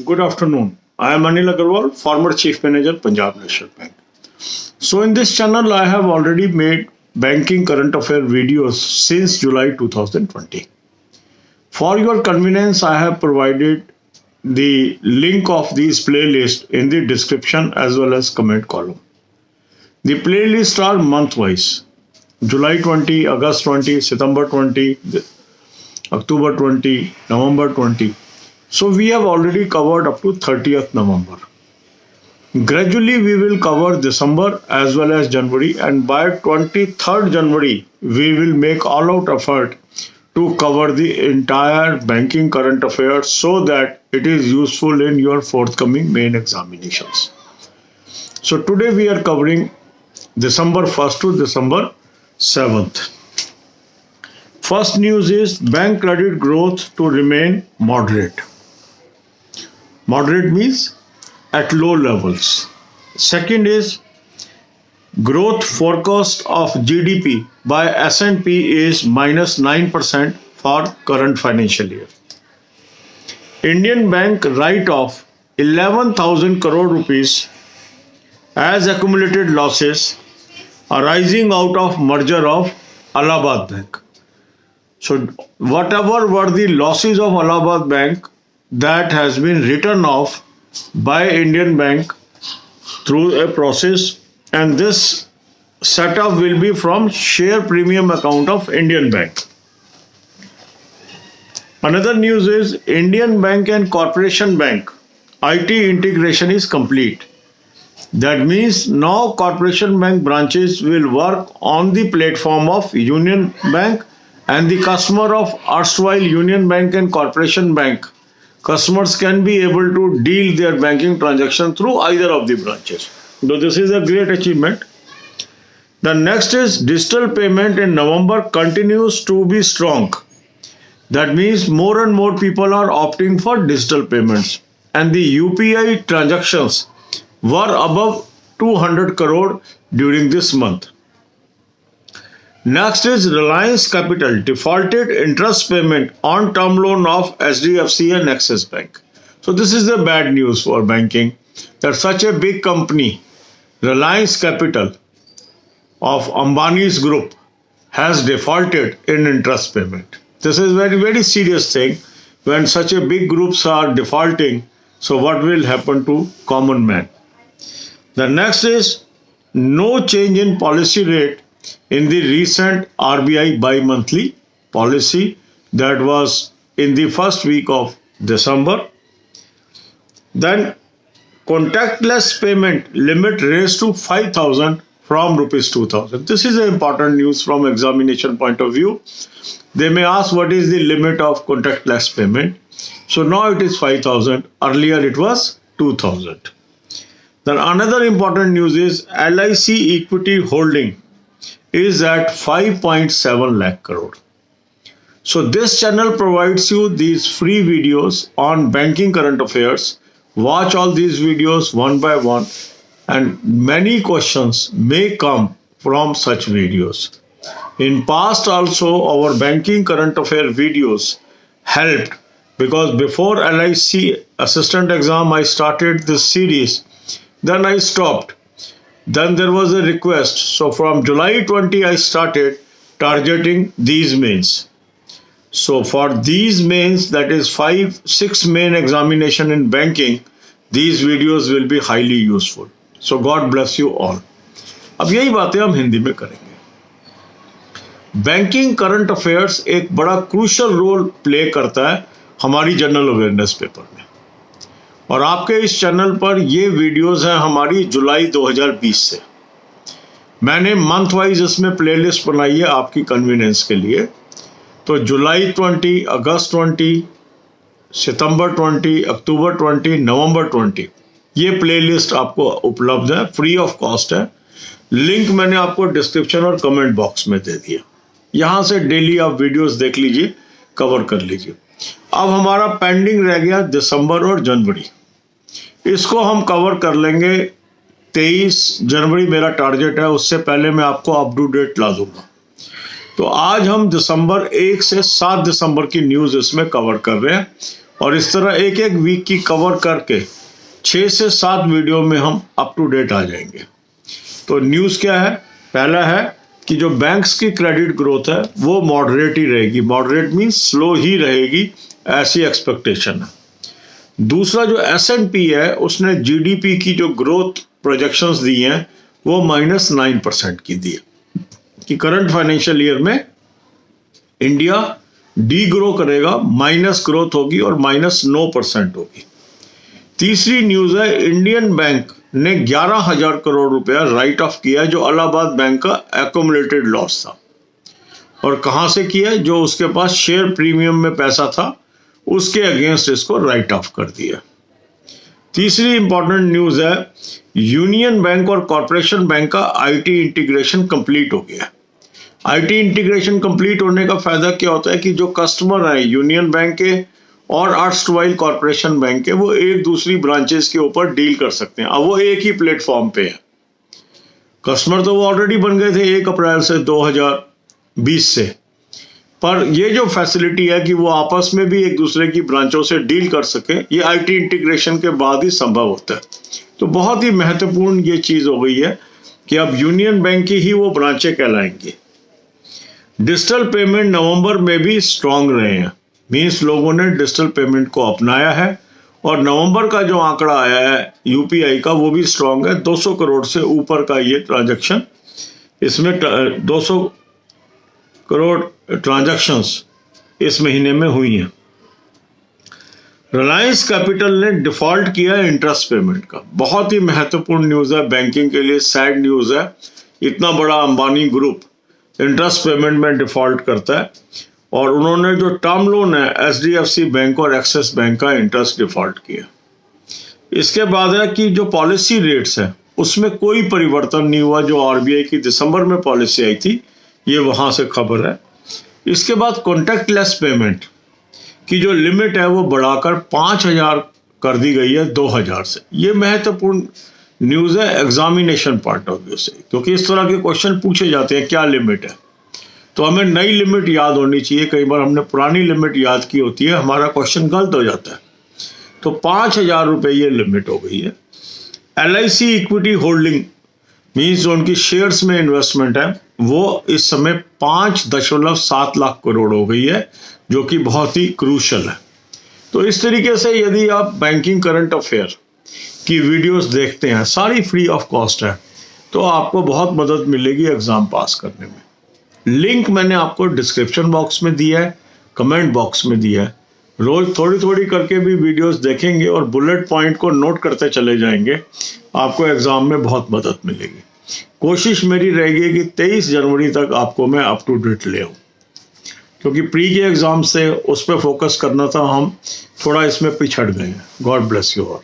Good afternoon. I am Anil Agarwal, former Chief Manager, Punjab National Bank. So, in this channel, I have already made banking current affair videos since July 2020. For your convenience, I have provided the link of these playlists in the description as well as comment column. The playlists are month-wise. July 20, August 20, September 20, October 20, November 20. So we have already covered up to 30th November. Gradually we will cover December as well as January, and by 23rd January we will make all out effort to cover the entire banking current affairs so that it is useful in your forthcoming main examinations. So today we are covering December 1st to December 7th. First news is bank credit growth to remain moderate. Moderate means at low levels. Second is growth forecast of GDP by S&P is minus 9% for current financial year. Indian Bank write-off 11,000 crore rupees as accumulated losses arising out of merger of Allahabad Bank. So whatever were the losses of Allahabad Bank, that has been written off by Indian Bank through a process, and this setup will be from share premium account of Indian Bank. Another news is Indian Bank and Corporation Bank IT integration is complete. That means now Corporation Bank branches will work on the platform of Union Bank, and the customer of erstwhile Union Bank and Corporation Bank customers can be able to deal their banking transaction through either of the branches. So this is a great achievement. The next is digital payment in November continues to be strong. That means more and more people are opting for digital payments, and the UPI transactions were above 200 crore during this month. Next is Reliance Capital defaulted interest payment on term loan of HDFC and Axis Bank. So this is the bad news for banking, that such a big company, Reliance Capital of Ambani's group, has defaulted in interest payment. This is very, very serious thing when such a big groups are defaulting. So what will happen to common man? The next is no change in policy rate in the recent RBI bi-monthly policy that was in the first week of December. Then contactless payment limit raised to 5,000 from rupees 2,000. This is an important news from examination point of view. They may ask what is the limit of contactless payment. So now it is 5,000. Earlier it was 2,000. Then another important news is LIC equity holding is at 5.7 lakh crore. So this channel provides you these free videos on banking current affairs. Watch all these videos one by one, and many questions may come from such videos. In past also our banking current affair videos helped, because before LIC assistant exam I started this series, then I stopped. Then there was a request. So from July 20, I started targeting these mains. So for these mains, that is 5-6 main examination in banking, these videos will be highly useful. So God bless you all. अब यही बातें हम हिंदी में करेंगे. Banking current affairs एक बड़ा crucial role play करता है हमारी जनरल अवेयरनेस पेपर में, और आपके इस चैनल पर ये वीडियोस हैं हमारी जुलाई 2020 से. मैंने मंथ वाइज इसमें प्लेलिस्ट बनाई है आपकी कन्वीनियंस के लिए. तो जुलाई 20, अगस्त 20, सितंबर 20, अक्टूबर 20, नवंबर 20 ये प्लेलिस्ट आपको उपलब्ध है, फ्री ऑफ कॉस्ट है. लिंक मैंने आपको डिस्क्रिप्शन और कमेंट बॉक्स में दे दिया. यहाँ से डेली आप वीडियोस देख लीजिए, कवर कर लीजिए. अब हमारा पेंडिंग रह गया दिसंबर और जनवरी. इसको हम कवर कर लेंगे 23 जनवरी मेरा टारगेट है, उससे पहले मैं आपको अप टू डेट ला दूंगा. तो आज हम दिसंबर 1 से 7 दिसंबर की न्यूज़ इसमें कवर कर रहे हैं, और इस तरह एक एक वीक की कवर करके 6 से 7 वीडियो में हम अप टू डेट आ जाएंगे। तो न्यूज़ क्या है? पहला है कि जो बैंक्स की क्रेडिट ग्रोथ है वो मॉडरेट ही रहेगी। मॉडरेट मीन्स स्लो ही रहेगी, ऐसी एक्सपेक्टेशन है। दूसरा जो S&P है उसने GDP की जो ग्रोथ प्रोजेक्शंस दी हैं वो -9% की दी है कि करंट फाइनेंशियल ईयर में इंडिया डी ग्रो करेगा, माइनस ग्रोथ होगी और -9% होगी। तीसरी न्यूज़ है इंडियन बैंक ने 11,000 करोड़ रुपया राइट ऑफ किया जो इलाहाबाद बैंक का एक्यूमुलेटेड लॉस था। और कहाँ से किया है? जो उसके पास शेयर प्रीमियम में पैसा था उसके अगेंस्ट इसको राइट ऑफ कर दिया। तीसरी इंपॉर्टेंट न्यूज़ है यूनियन बैंक और कॉरपोरेशन बैंक का IT इंटीग्रेशन कंप्लीट हो गया। IT इंटीग्रेशन कंप्लीट होने का फायदा क्या होता है कि जो कस्टमर हैं यूनियन बैंक के और अर्स्टवाइल कॉरपोरेशन बैंक के, वो एक दूसरी ब्रांचेस के ऊपर डील कर सकते हैं। अब वो एक ही प्लेटफॉर्म पे है। कस्टमर तो वो ऑलरेडी बन गए थे 1 अप्रैल से 2020 से, पर ये जो फैसिलिटी है कि वो आपस में भी एक दूसरे की ब्रांचों से डील कर सके, ये IT इंटीग्रेशन के बाद ही संभव होता है। तो बहुत ही महत्वपूर्ण ये चीज़ हो गई है कि अब यूनियन बैंक की ही वो ब्रांचें कहलाएंगी। डिजिटल पेमेंट नवंबर में भी स्ट्रांग रहे हैं, मीन्स लोगों ने डिजिटल पेमेंट को अपनाया है और नवंबर का जो आंकड़ा आया है UPI का वो भी स्ट्रांग है। 200 करोड़ से ऊपर का ये ट्रांजैक्शन, इसमें 200 करोड़ ट्रांजैक्शंस इस महीने में हुई हैं। रिलायंस कैपिटल ने डिफॉल्ट किया है इंटरेस्ट पेमेंट का। बहुत ही महत्वपूर्ण न्यूज़ है, बैंकिंग के लिए सैड न्यूज़ है। इतना बड़ा अंबानी ग्रुप इंटरेस्ट पेमेंट में डिफॉल्ट करता है और उन्होंने जो टर्म लोन है HDFC बैंक और एक्सिस बैंक का इंटरेस्ट डिफॉल्ट किया। इसके बाद है कि जो पॉलिसी रेट्स है उसमें कोई परिवर्तन नहीं हुआ। जो RBI की दिसंबर में पॉलिसी आई थी, ये वहाँ से खबर है। इसके बाद कॉन्टैक्टलेस पेमेंट की जो लिमिट है वो बढ़ाकर 5,000 कर दी गई है 2,000 से। ये महत्वपूर्ण न्यूज़ है एग्जामिनेशन पॉइंट ऑफ व्यू से, क्योंकि इस तरह के क्वेश्चन पूछे जाते हैं क्या लिमिट है, तो हमें नई लिमिट याद होनी चाहिए। कई बार हमने पुरानी लिमिट याद की होती है, हमारा क्वेश्चन गलत हो जाता है। तो 5,000 रुपये ये लिमिट हो गई है। LIC इक्विटी होल्डिंग मीन्स जो उनकी शेयर्स में इन्वेस्टमेंट है वो इस समय 5.7 लाख करोड़ हो गई है, जो कि बहुत ही क्रूशल है। तो इस तरीके से यदि आप बैंकिंग करंट अफेयर की वीडियोस देखते हैं, सारी फ्री ऑफ कॉस्ट है, तो आपको बहुत मदद मिलेगी एग्ज़ाम पास करने में। लिंक मैंने आपको डिस्क्रिप्शन बॉक्स में दिया है, कमेंट बॉक्स में दिया है। रोज़ थोड़ी थोड़ी करके भी वीडियोस देखेंगे और बुलेट पॉइंट को नोट करते चले जाएंगे, आपको एग्ज़ाम में बहुत मदद मिलेगी। कोशिश मेरी रहेगी कि 23 जनवरी तक आपको मैं अप टू डेट ले आऊँ, क्योंकि प्री के एग्ज़ाम से उस पर फोकस करना था, हम थोड़ा इसमें पिछड़ गए हैं। God bless you all.